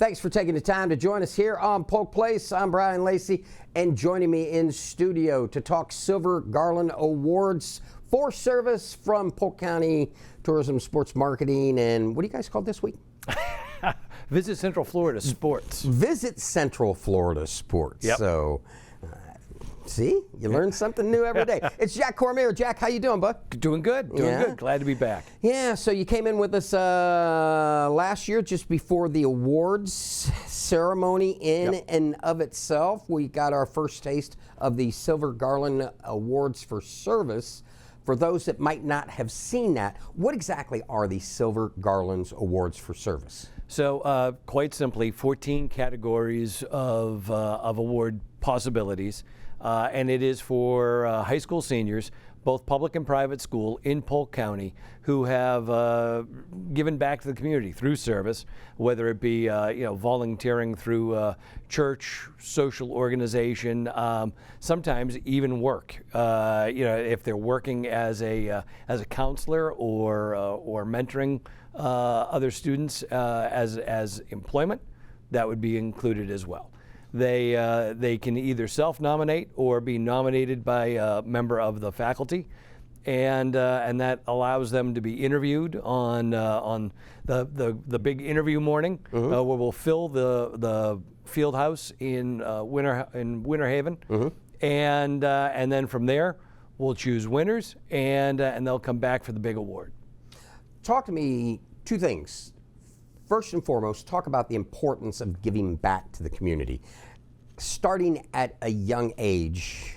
Thanks for taking the time to join us here on Polk Place. I'm Brian Lacey, and joining me in studio to talk Silver Garland Awards for service from Polk County Tourism, Sports Marketing, and what do you guys call this week? Visit Central Florida Sports. Visit Central Florida Sports. Yep. So, see, you learn something new every day. It's Jack Cormier. Jack, how you doing, bud? Doing good, good. Glad to be back. Yeah, so you came in with us last year just before the awards ceremony in and of itself. We got our first taste of the Silver Garland Awards for Service. For those that might not have seen that, what exactly are the Silver Garland Awards for Service? So quite simply, 14 categories of award possibilities. And it is for high school seniors, both public and private school in Polk County, who have given back to the community through service, whether it be volunteering through church, social organization, sometimes even work. If they're working as a counselor or mentoring other students as employment, that would be included as well. They can either self-nominate or be nominated by a member of the faculty, and that allows them to be interviewed on the big interview morning, where we'll fill the field house in Winter Haven, and then from there we'll choose winners, and they'll come back for the big award. Talk to me two things. First and foremost, talk about the importance of giving back to the community. Starting at a young age,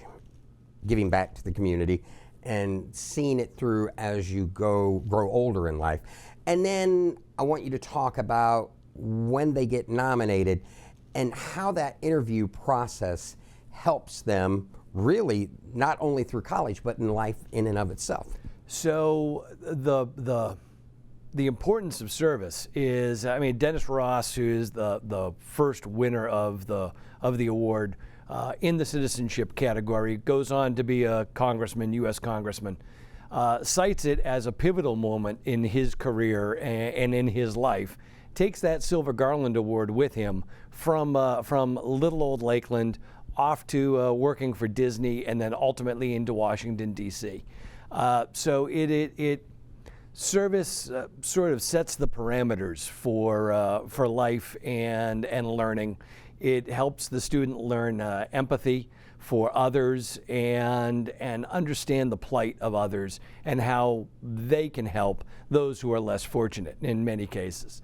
giving back to the community and seeing it through as you grow older in life. And then I want you to talk about when they get nominated and how that interview process helps them really not only through college but in life in and of itself. So the importance of service is, Dennis Ross, who is the first winner of the award in the citizenship category, goes on to be a congressman, U.S. congressman, cites it as a pivotal moment in his career and in his life, takes that Silver Garland Award with him from little old Lakeland off to working for Disney and then ultimately into Washington, D.C. So it service sort of sets the parameters for life and learning. It helps the student learn empathy for others and understand the plight of others and how they can help those who are less fortunate in many cases.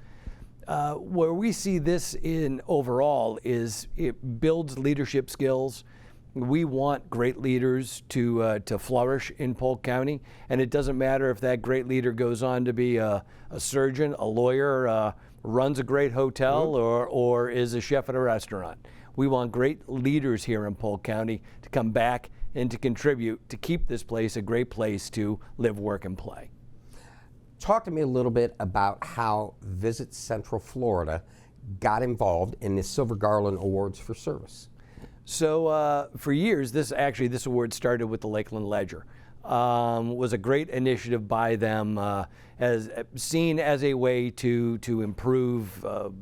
Where we see this in overall is it builds leadership skills. We want great leaders to flourish in Polk County, and it doesn't matter if that great leader goes on to be a surgeon, a lawyer, runs a great hotel, or is a chef at a restaurant. We want great leaders here in Polk County to come back and to contribute to keep this place a great place to live, work, and play. Talk to me a little bit about how Visit Central Florida got involved in the Silver Garland Awards for Service. So for years, this award started with the Lakeland Ledger. Was a great initiative by them, as seen as a way to improve, to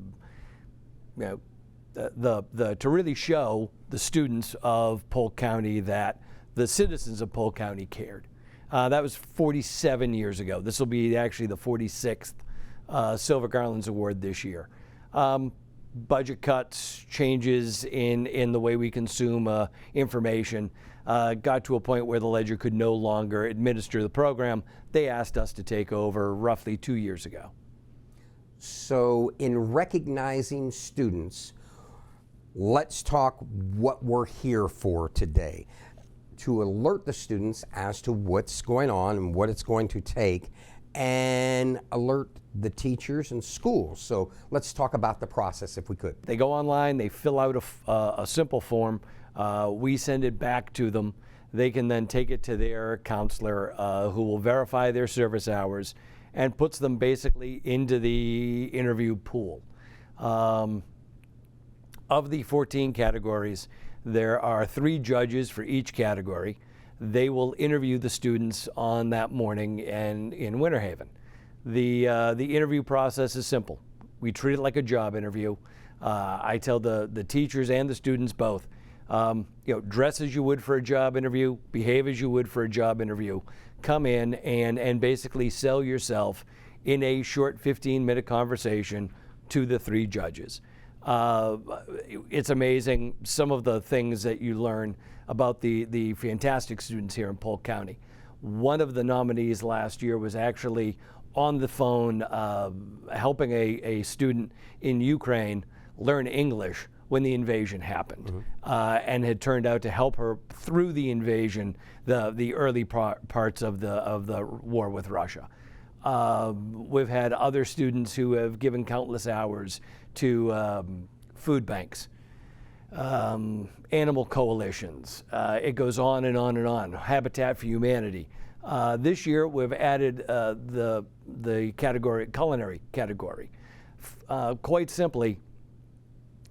really show the students of Polk County that the citizens of Polk County cared. That was 47 years ago. This will be actually the 46th Silver Garland's Award this year. Budget cuts, changes in the way we consume information, got to a point where the Ledger could no longer administer the program. They asked us to take over roughly 2 years ago. So in recognizing students, let's talk what we're here for today. To alert the students as to what's going on and what it's going to take, and alert the teachers and schools. So let's talk about the process if we could. They go online, they fill out a simple form, we send it back to them. They can then take it to their counselor who will verify their service hours and puts them basically into the interview pool. Of the 14 categories, there are 3 judges for each category. They will interview the students on that morning and in Winter Haven. The interview process is simple. We treat it like a job interview. I tell the teachers and the students both, dress as you would for a job interview, behave as you would for a job interview. Come in and basically sell yourself in a short 15-minute conversation to the 3 judges. It's amazing some of the things that you learn about the fantastic students here in Polk County. One of the nominees last year was actually on the phone helping a student in Ukraine learn English when the invasion happened, and had turned out to help her through the invasion, the early parts of the war with Russia. We've had other students who have given countless hours to food banks, animal coalitions. It goes on and on and on. Habitat for Humanity. This year we've added the culinary category. Quite simply,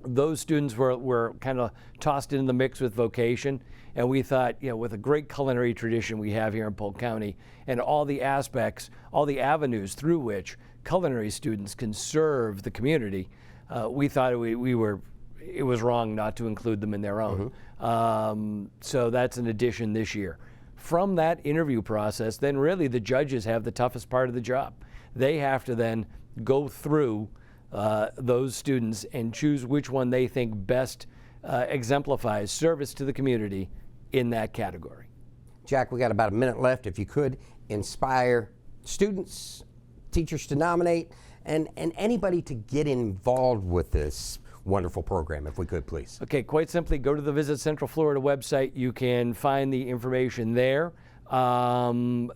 those students were kind of tossed in the mix with vocation, and we thought, with a great culinary tradition we have here in Polk County, and all the aspects, all the avenues through which culinary students can serve the community, we thought it was wrong not to include them in their own. So that's an addition this year. From that interview process, then really the judges have the toughest part of the job. They have to then go through those students and choose which one they think best exemplifies service to the community in that category. Jack, we got about a minute left. If you could inspire students, teachers to nominate, and anybody to get involved with this wonderful program, if we could, please. Okay, quite simply, go to the Visit Central Florida website. You can find the information there.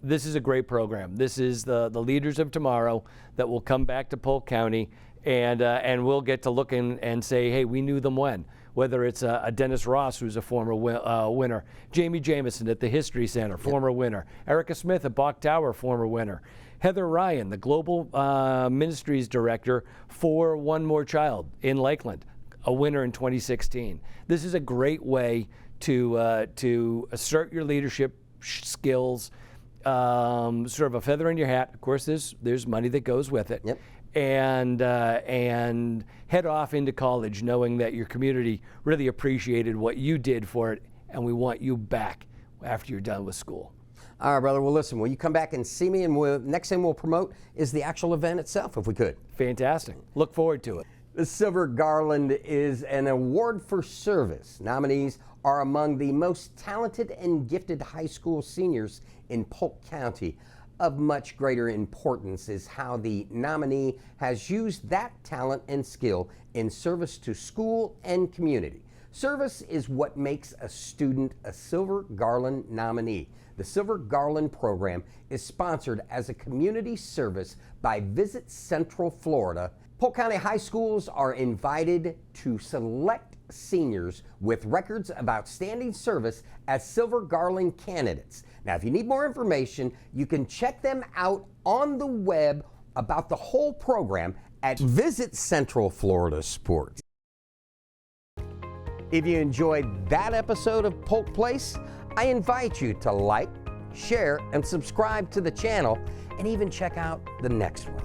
This is a great program. This is the leaders of tomorrow that will come back to Polk County, and we'll get to look and say, hey, we knew them when. Whether it's a Dennis Ross, who's a former winner, Jamie Jamison at the History Center, former winner, Erica Smith at Bach Tower, former winner, Heather Ryan, the Global Ministries Director for One More Child in Lakeland, a winner in 2016. This is a great way to assert your leadership skills, sort of a feather in your hat. Of course, there's money that goes with it. Yep. And head off into college knowing that your community really appreciated what you did for it, and we want you back after you're done with school. All right, brother. Well, listen, will you come back and see me? And next thing we'll promote is the actual event itself, if we could. Fantastic. Look forward to it. The Silver Garland is an award for service. Nominees are among the most talented and gifted high school seniors in Polk County. Of much greater importance is how the nominee has used that talent and skill in service to school and community. Service is what makes a student a Silver Garland nominee. The Silver Garland program is sponsored as a community service by Visit Central Florida. Polk County high schools are invited to select seniors with records of outstanding service as Silver Garland candidates. Now, if you need more information, you can check them out on the web about the whole program at Visit Central Florida Sports. If you enjoyed that episode of Polk Place, I invite you to like, share, and subscribe to the channel, and even check out the next one.